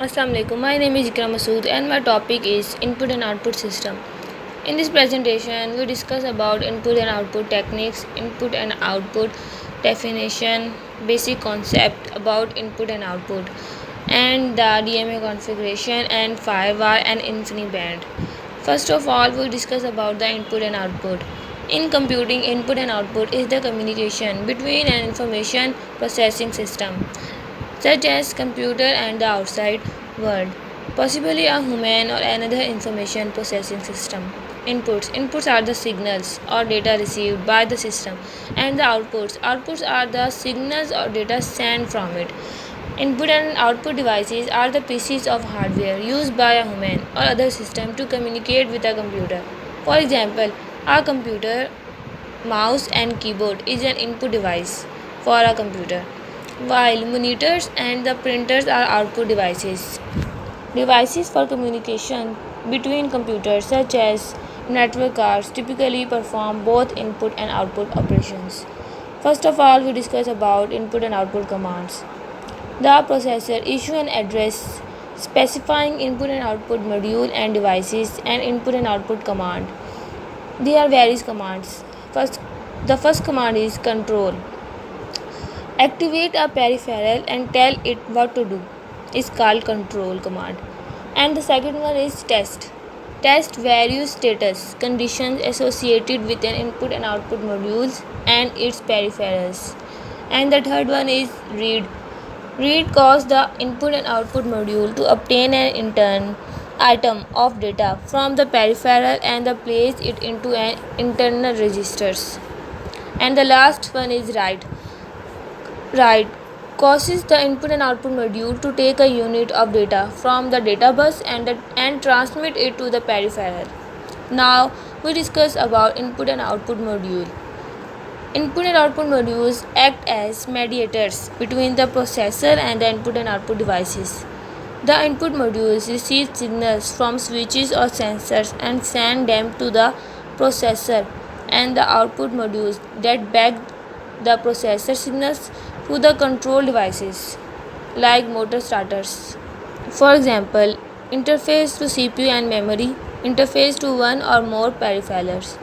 Assalamu alaikum. My name is Ikram Masood and my topic is input and output system. In this presentation, we discuss about input and output techniques, input and output definition, basic concept about input and output, and the DMA configuration and firewall and InfiniBand. First of all, we discuss about the input and output. In computing, input and output is the communication between an information processing system such as computer and the outside world, possibly a human or another information processing system. Inputs are the signals or data received by the system, and the outputs are the signals or data sent from it. Input and output devices are the pieces of hardware used by a human or other system to communicate with a computer. For example, a computer mouse and keyboard is an input device for a computer, while monitors and the printers are output devices. Devices for communication between computers, such as network cards, typically perform both input and output operations. First of all, we discuss about input and output commands. The processor issue an address specifying input and output module and devices and input and output command. There are various commands. The first command is control. Activate a peripheral and tell it what to do is called control command. And the second one is test. Test various status conditions associated with an input and output modules and its peripherals. And the third one is read. Read causes the input and output module to obtain an item of data from the peripheral and place it into an internal registers. And the last one is write. Write causes the input and output module to take a unit of data from the data bus and transmit it to the peripheral. Now we discuss about input and output module. Input and output modules act as mediators between the processor and the input and output devices. The input modules receive signals from switches or sensors and send them to the processor, and the output modules that back the processor signals to the control devices like motor starters. For example, interface to CPU and memory, interface to one or more peripherals.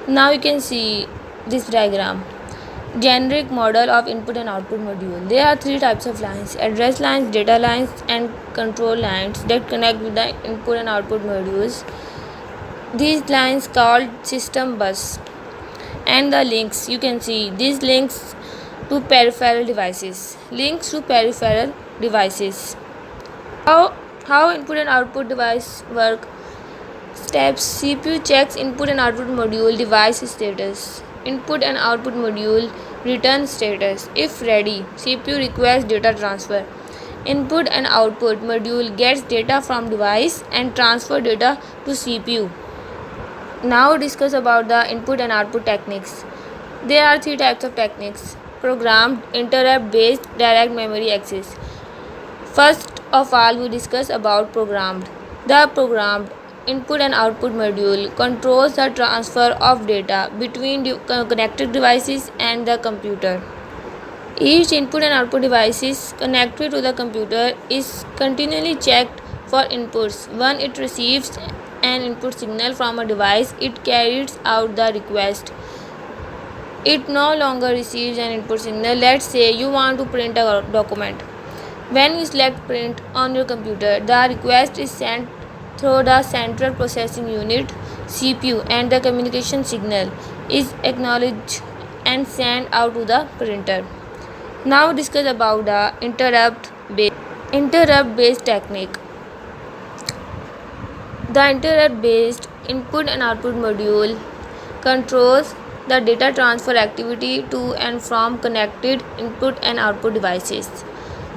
Now you can see this diagram. Generic model of input and output module. There are three types of lines: address lines, data lines, and control lines that connect with the input and output modules. These lines called system bus. And the links, you can see these links to peripheral devices. Links to peripheral devices. How input and output device work? Steps: CPU checks input and output module device status. Input and output module return status. If ready, CPU requests data transfer. Input and output module gets data from device and transfer data to CPU. Now discuss about the input and output techniques. There are three types of techniques: programmed, interrupt based, direct memory access. First of all, we discuss about programmed. The programmed input and output module controls the transfer of data between connected devices and the computer. Each input and output device connected to the computer is continually checked for inputs. When it receives an input signal from a device, it carries out the request. It no longer receives an input signal. Let's say you want to print a document. When you select print on your computer, the request is sent through the central processing unit CPU, and the communication signal is acknowledged and sent out to the printer. Now discuss about the interrupt based technique. The interrupt based input and output module controls the data transfer activity to and from connected input and output devices.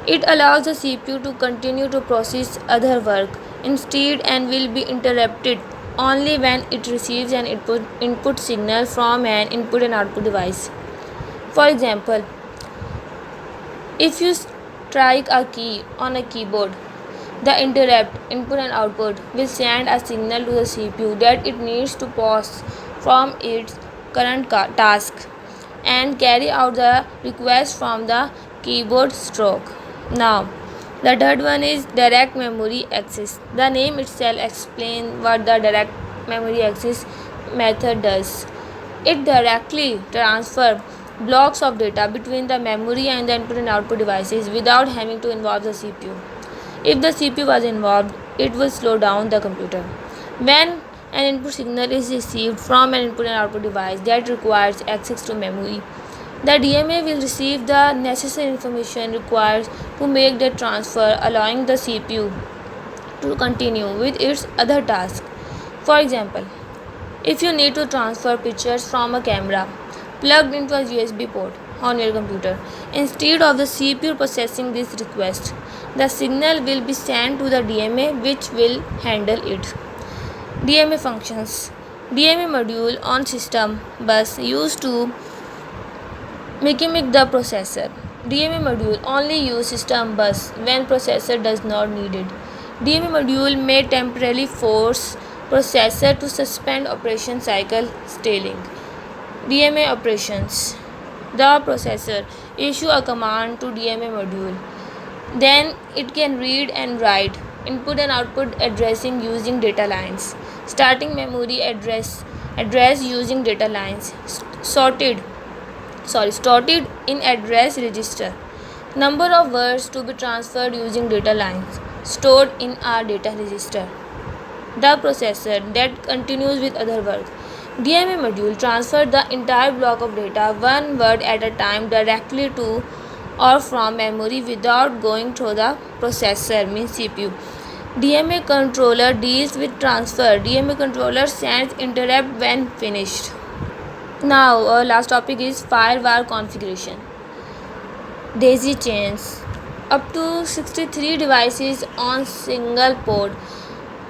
It allows the CPU to continue to process other work instead and will be interrupted only when it receives an input signal from an input and output device. For example, if you strike a key on a keyboard, the interrupt input and output will send a signal to the CPU that it needs to pause from its current task and carry out the request from the keyboard stroke. Now, The third one is direct memory access. The name itself explains what the direct memory access method does. It directly transfers blocks of data between the memory and the input and output devices without having to involve the CPU. If the CPU was involved, it will slow down the computer. When an input signal is received from an input and output device that requires access to memory, the DMA will receive the necessary information required to make the transfer, allowing the CPU to continue with its other tasks. For example, if you need to transfer pictures from a camera plugged into a USB port on your computer, instead of the CPU processing this request, the signal will be sent to the DMA, which will handle it. DMA functions. DMA module on system bus used to mimic the processor. DMA module only use system bus when processor does not need it. DMA module may temporarily force processor to suspend operation cycle stalling. DMA operations. The processor issue a command to DMA module. Then it can read and write input and output addressing using data lines. Starting memory address using data lines. Stored in address register. Number of words to be transferred using data lines stored in our data register. The processor that continues with other work. DMA module transfers the entire block of data one word at a time directly to or from memory without going through the processor, means CPU. DMA controller deals with transfer. DMA controller sends interrupt when finished. Now our last topic is firewall configuration. Daisy chains. Up to 63 devices on single port.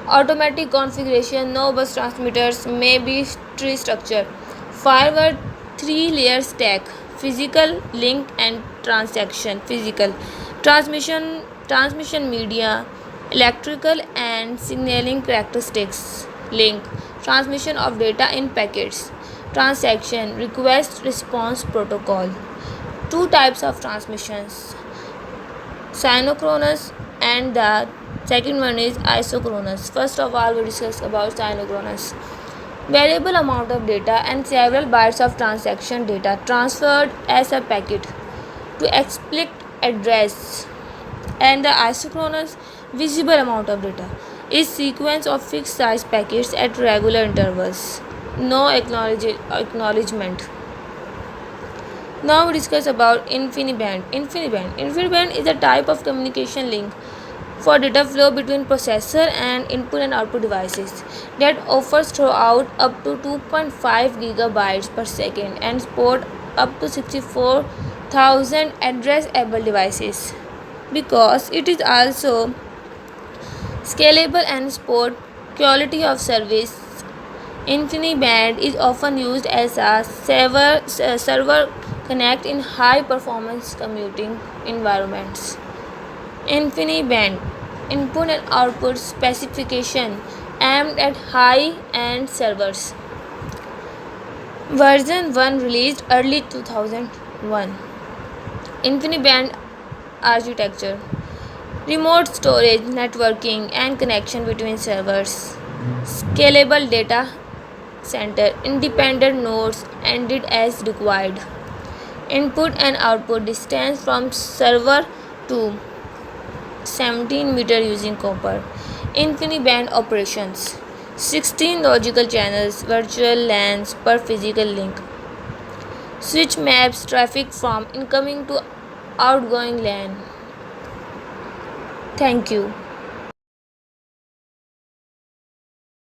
Automatic configuration, no bus transmitters, may be tree structure. Firewall 3-layer stack. Physical link and transaction. Physical transmission media, electrical and signaling characteristics. Link transmission of data in packets. Transaction request response protocol. Two types of transmissions, synchronous and the second one is isochronous. First of all, we discuss about synchronous. Variable amount of data and several bytes of transaction data transferred as a packet to explicit address. And the isochronous visible amount of data is sequence of fixed size packets at regular intervals. No acknowledgement. Now we discuss about InfiniBand. InfiniBand is a type of communication link for data flow between processor and input and output devices that offers throughout up to 2.5 gigabytes per second and support up to 64,000 addressable devices. Because it is also scalable and support quality of service, InfiniBand is often used as a server connect in high performance computing environments. InfiniBand input and output specification aimed at high end servers. Version 1 released early 2001. InfiniBand architecture. Remote storage, networking and connection between servers. Scalable data center, independent nodes ended as required. Input and output distance from server to 17 meter using copper. InfiniBand operations. 16 logical channels, virtual LANs per physical link. Switch maps traffic from incoming to outgoing LAN. Thank you.